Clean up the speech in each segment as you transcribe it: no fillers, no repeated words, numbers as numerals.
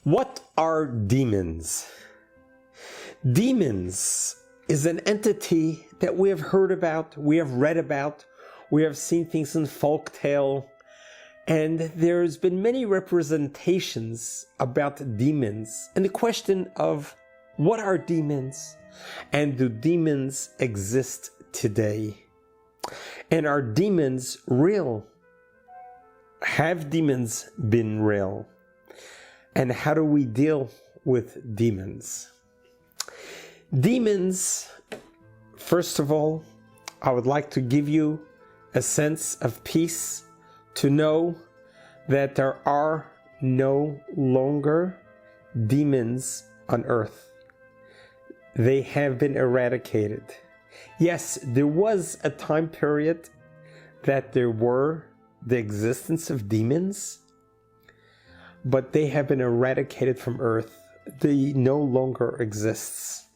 What are demons? Demons is an entity that we have heard about, we have read about, we have seen things in folktale, and there's been many representations about demons. And the question of what are demons, and do demons exist today? And are demons real? Have demons been real? And how do we deal with demons? Demons, first of all, I would like to give you a sense of peace to know that there are no longer demons on earth. They have been eradicated. Yes, there was a time period that there were the existence of demons, but they have been eradicated from earth. They no longer exists.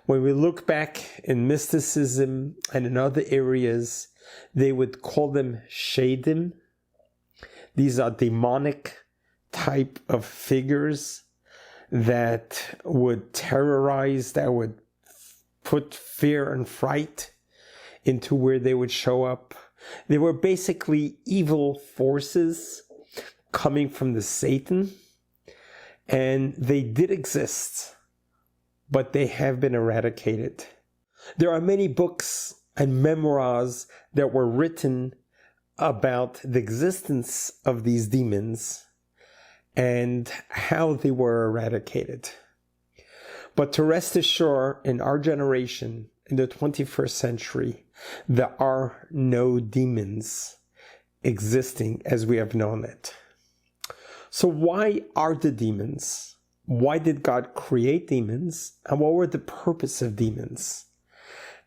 When we look back in mysticism and in other areas, they would call them shadim. These are demonic type of figures that would terrorize, that would put fear and fright into where they would show up. They were basically evil forces coming from the Satan, and they did exist, but they have been eradicated. There are many books and memoirs that were written about the existence of these demons and how they were eradicated. But to rest assured, in our generation, in the 21st century, there are no demons existing as we have known it. So why are the demons? Why did God create demons? And what were the purpose of demons?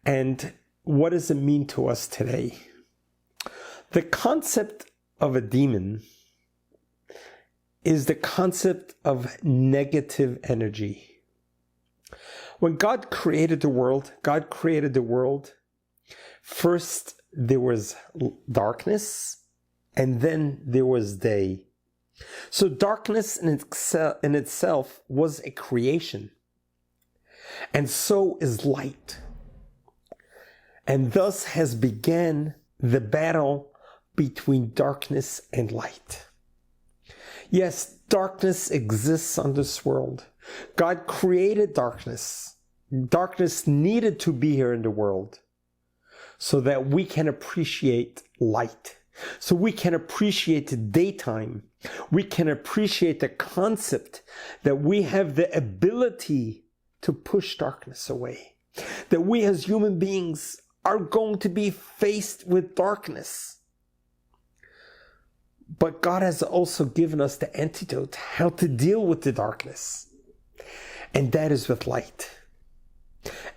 And what does it mean to us today? The concept of a demon is the concept of negative energy. When God created the world, first there was darkness, and then there was day. So darkness in itself was a creation, and so is light. And thus has began the battle between darkness and light. Yes, darkness exists on this world. God created darkness. Darkness needed to be here in the world so that we can appreciate light. So we can appreciate the daytime. We can appreciate the concept that we have the ability to push darkness away. That we as human beings are going to be faced with darkness. But God has also given us the antidote, how to deal with the darkness. And that is with light.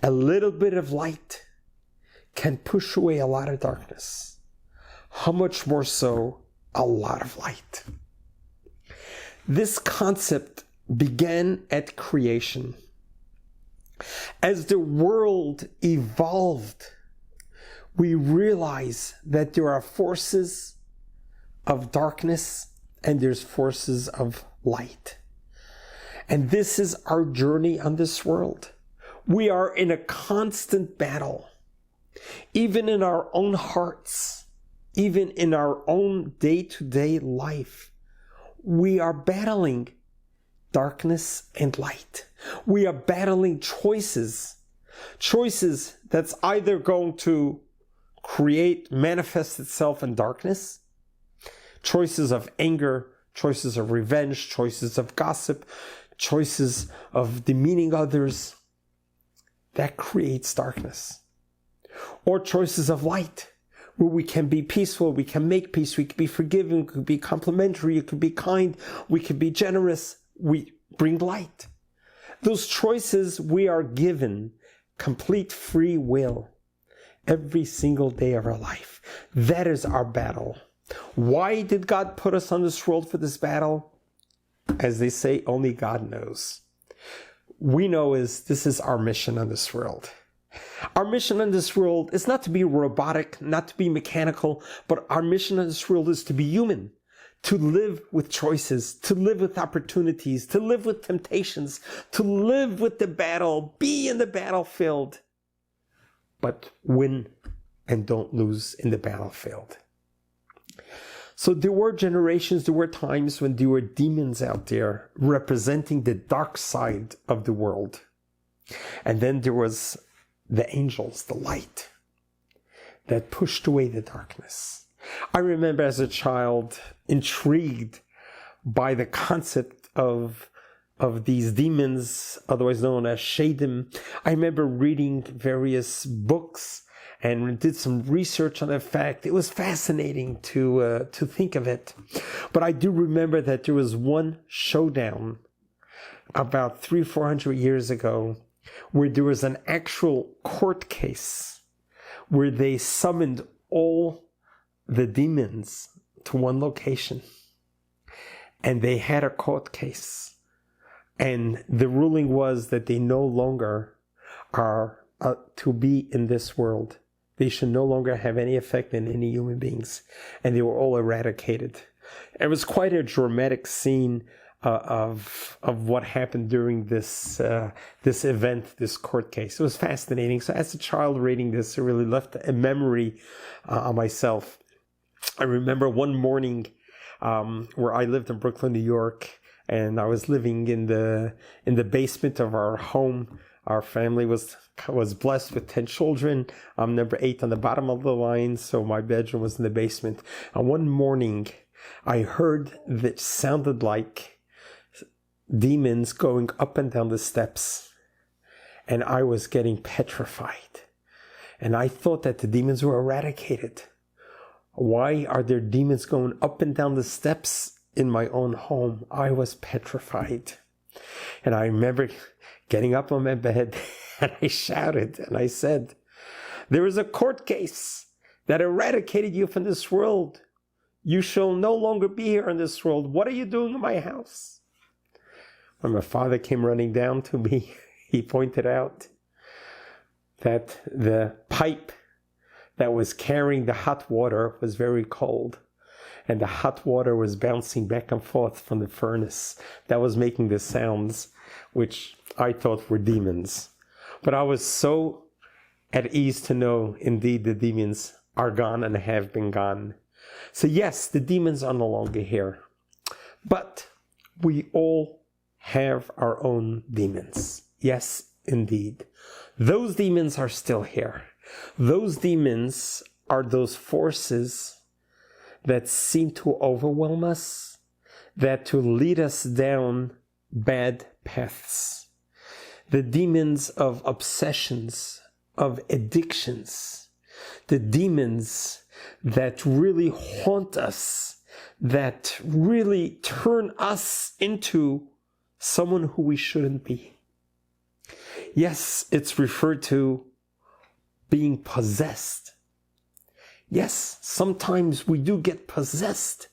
A little bit of light can push away a lot of darkness. How much more so a lot of light? This concept began at creation. As the world evolved, we realize that there are forces of darkness and there's forces of light. And this is our journey on this world. We are in a constant battle. Even in our own hearts, even in our own day-to-day life, we are battling darkness and light. We are battling choices that's either going to manifest itself in darkness, choices of anger, choices of revenge, choices of gossip, choices of demeaning others. That creates darkness. Or choices of light, where we can be peaceful, we can make peace, we can be forgiving, we can be complimentary, we can be kind, we can be generous. We bring light. Those choices we are given complete free will every single day of our life. That is our battle. Why did God put us on this world for this battle? As they say, only God knows. We know this is our mission on this world. Our mission on this world is not to be robotic, not to be mechanical, but our mission on this world is to be human, to live with choices, to live with opportunities, to live with temptations, to live with the battle, be in the battlefield, but win and don't lose in the battlefield. So there were generations, there were times when there were demons out there representing the dark side of the world. And then there was the angels, the light, that pushed away the darkness. I remember as a child intrigued by the concept of these demons, otherwise known as Shadim. I remember reading various books and did some research on the fact. It was fascinating to think of it. But I do remember that there was one showdown about 300-400 years ago where there was an actual court case where they summoned all the demons to one location. And they had a court case. And the ruling was that they no longer are to be in this world. They should no longer have any effect on any human beings. And they were all eradicated. It was quite a dramatic scene of what happened during this event, this court case. It was fascinating. So as a child reading this, it really left a memory on myself. I remember one morning where I lived in Brooklyn, New York, and I was living in the basement of our home. Our family was blessed with 10 children. I'm number 8 on the bottom of the line, so my bedroom was in the basement. And one morning, I heard that sounded like demons going up and down the steps, and I was getting petrified. And I thought that the demons were eradicated. Why are there demons going up and down the steps in my own home? I was petrified. And I remember getting up on my bed and I shouted and I said, "There is a court case that eradicated you from this world. You shall no longer be here in this world. What are you doing in my house?" When my father came running down to me, he pointed out that the pipe that was carrying the hot water was very cold. And the hot water was bouncing back and forth from the furnace that was making the sounds, which I thought were demons. But I was so at ease to know, indeed, the demons are gone and have been gone. So yes, the demons are no longer here. But we all have our own demons. Yes, indeed. Those demons are still here. Those demons are those forces that seem to overwhelm us, that to lead us down bad paths. The demons of obsessions, of addictions, the demons that really haunt us, that really turn us into someone who we shouldn't be. Yes, it's referred to being possessed. Yes, sometimes we do get possessed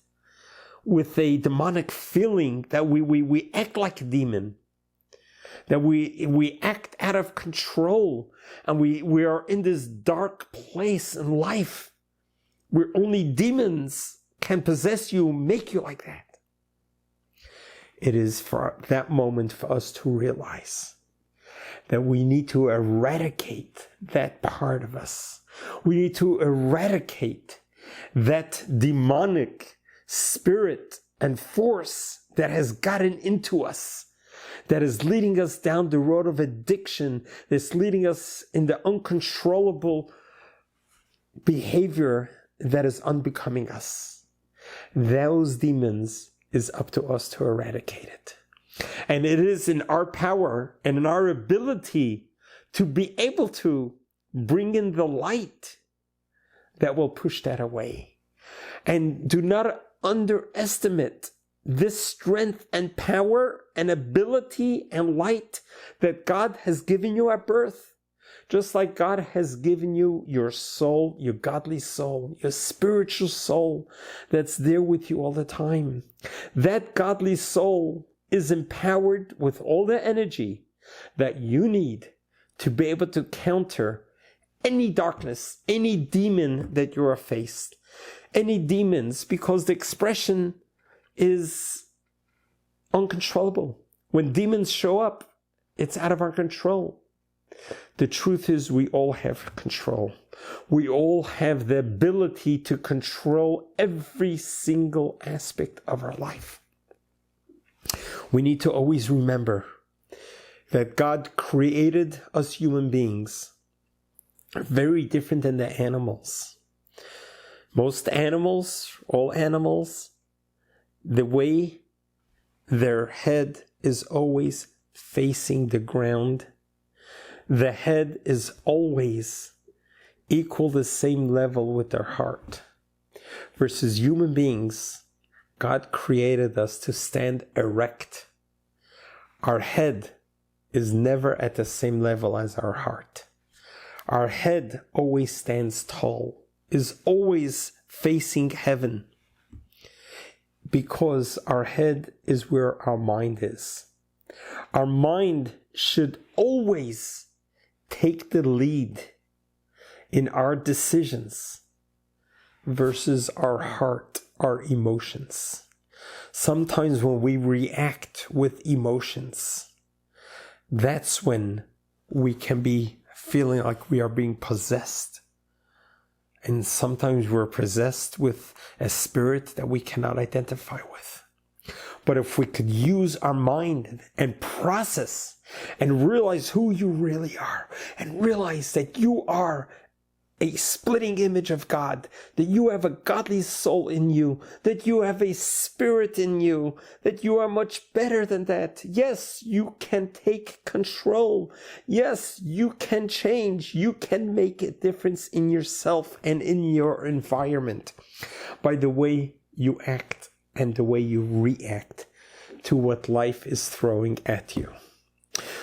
with a demonic feeling that we act like a demon, that we act out of control, and we are in this dark place in life where only demons can possess you, make you like that. It is for that moment for us to realize that we need to eradicate that part of us. We need to eradicate that demonic spirit and force that has gotten into us, that is leading us down the road of addiction, that's leading us in the uncontrollable behavior that is unbecoming us. Those demons is up to us to eradicate it. And it is in our power and in our ability to be able to bring in the light that will push that away. And do not underestimate this strength and power and ability and light that God has given you at birth. Just like God has given you your soul, your godly soul, your spiritual soul that's there with you all the time. That godly soul is empowered with all the energy that you need to be able to counter any darkness, any demon that you are faced, any demons, because the expression is uncontrollable. When demons show up, it's out of our control. The truth is we all have control. We all have the ability to control every single aspect of our life. We need to always remember that God created us human beings very different than the animals. Most animals, all animals, the way their head is always facing the ground, the head is always equal the same level with their heart. Versus human beings, God created us to stand erect. Our head is never at the same level as our heart. Our head always stands tall, is always facing heaven, because our head is where our mind is. Our mind should always take the lead in our decisions versus our heart, our emotions. Sometimes when we react with emotions, that's when we can be feeling like we are being possessed. And sometimes we're possessed with a spirit that we cannot identify with. But if we could use our mind and process and realize who you really are, and realize that you are a splitting image of God, that you have a godly soul in you, that you have a spirit in you, that you are much better than that. Yes, you can take control. Yes, you can change. You can make a difference in yourself and in your environment by the way you act and the way you react to what life is throwing at you.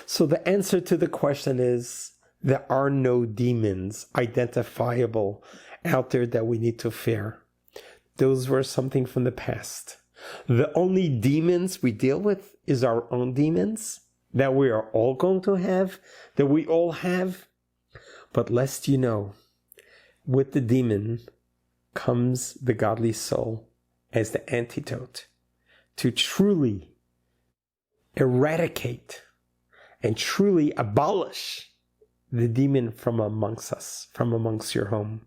So the answer to the question is, there are no demons identifiable out there that we need to fear. Those were something from the past. The only demons we deal with is our own demons that we are all going to have, that we all have. But lest you know, with the demon comes the godly soul as the antidote to truly eradicate and truly abolish the demon from amongst us, from amongst your home.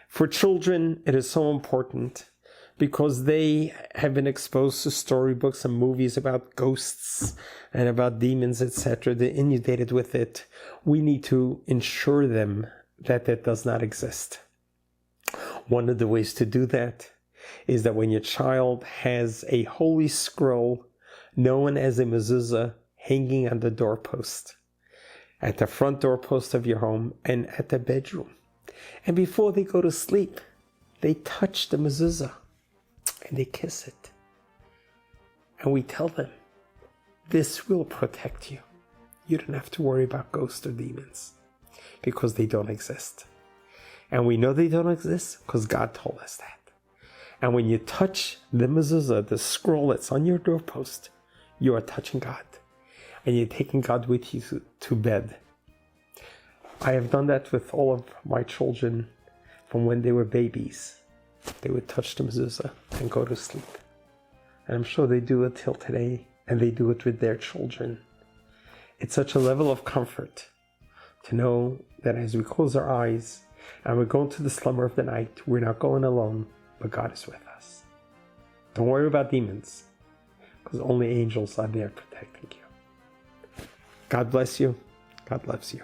For children, it is so important because they have been exposed to storybooks and movies about ghosts and about demons, etc. They're inundated with it. We need to ensure them that that does not exist. One of the ways to do that is that when your child has a holy scroll known as a mezuzah hanging on the doorpost, at the front doorpost of your home and at the bedroom. And before they go to sleep, they touch the mezuzah and they kiss it. And we tell them, this will protect you. You don't have to worry about ghosts or demons because they don't exist. And we know they don't exist because God told us that. And when you touch the mezuzah, the scroll that's on your doorpost, you are touching God. And you're taking God with you to bed. I have done that with all of my children from when they were babies. They would touch the mezuzah and go to sleep. And I'm sure they do it till today, and they do it with their children. It's such a level of comfort to know that as we close our eyes and we go into the slumber of the night, we're not going alone, but God is with us. Don't worry about demons, because only angels are there protecting you. God bless you. God loves you.